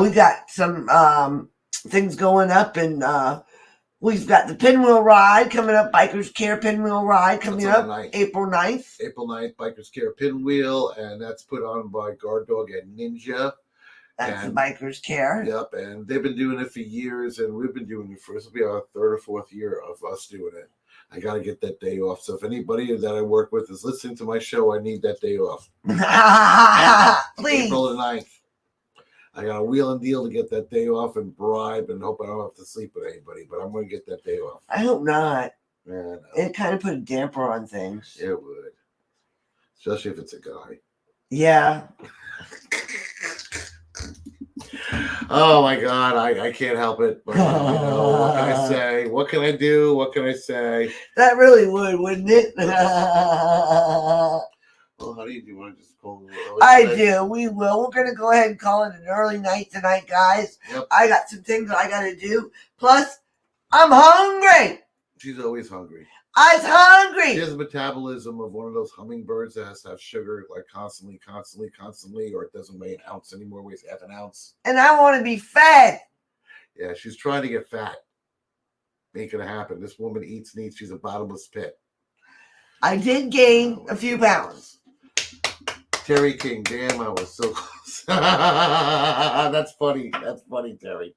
We got some things going up, and we've got the Pinwheel Ride coming up, Bikers Care Pinwheel Ride coming up April 9th. April 9th, Bikers Care Pinwheel, and that's put on by Guard Dog and Ninja. That's the Bikers Care. Yep, and they've been doing it for years, and we've been doing it for, this will be our third or fourth year of us doing it. I got to get that day off. So if anybody that I work with is listening to my show, I need that day off. Please. April the 9th. I got a wheel and deal to get that day off and bribe and hope I don't have to sleep with anybody, but I'm going to get that day off. I hope not. Yeah, I know. It kind of put a damper on things. It would. Especially if it's a guy. Yeah. Oh my God, I can't help it. But, what can I say? What can I do? What can I say? That really would, wouldn't it? Well, how do you want to just call it? I do. We will. We're going to go ahead and call it an early night tonight, guys. Yep. I got some things I got to do. Plus, I'm hungry. She's always hungry. I was hungry. She has a metabolism of one of those hummingbirds that has to have sugar like constantly, or it doesn't weigh an ounce anymore, weighs half an ounce. And I want to be fed. Yeah, she's trying to get fat. Ain't gonna happen. This woman eats and eats. She's a bottomless pit. I did gain a few pounds. Terry King, damn, I was so close. That's funny. That's funny, Terry.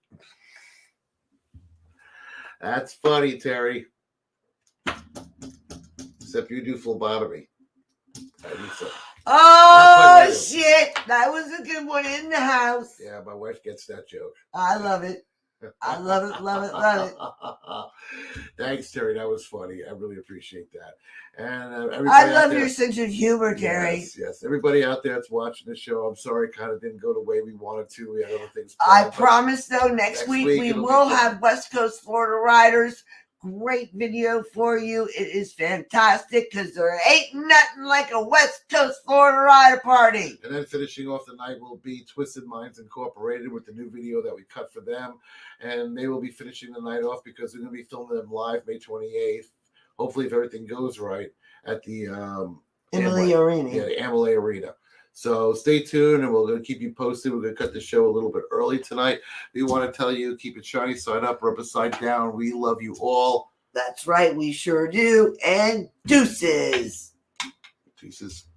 That's funny, Terry. Except you do phlebotomy. Oh, shit. That was a good one in the house. Yeah, my wife gets that joke. I love it. I love it, love it, love it. Thanks, Terry. That was funny. I really appreciate that. And everybody I love there, your sense of humor, Terry. Yes. Everybody out there that's watching the show, I'm sorry, kind of didn't go the way we wanted to. We had other things planned, I promise, though, next week we will have West Coast Florida riders. Great video for you. It is fantastic because there ain't nothing like a West Coast Florida rider party. And then finishing off the night will be Twisted Minds Incorporated with the new video that we cut for them. And they will be finishing the night off because we're going to be filming them live May 28th. Hopefully, if everything goes right, at the Amalie Arena. Yeah, the Amalie Arena. So stay tuned, and we're going to keep you posted. We're going to cut the show a little bit early tonight. We want to tell you, keep it shiny, side up, rub it side down. We love you all. That's right, we sure do. And deuces. Deuces.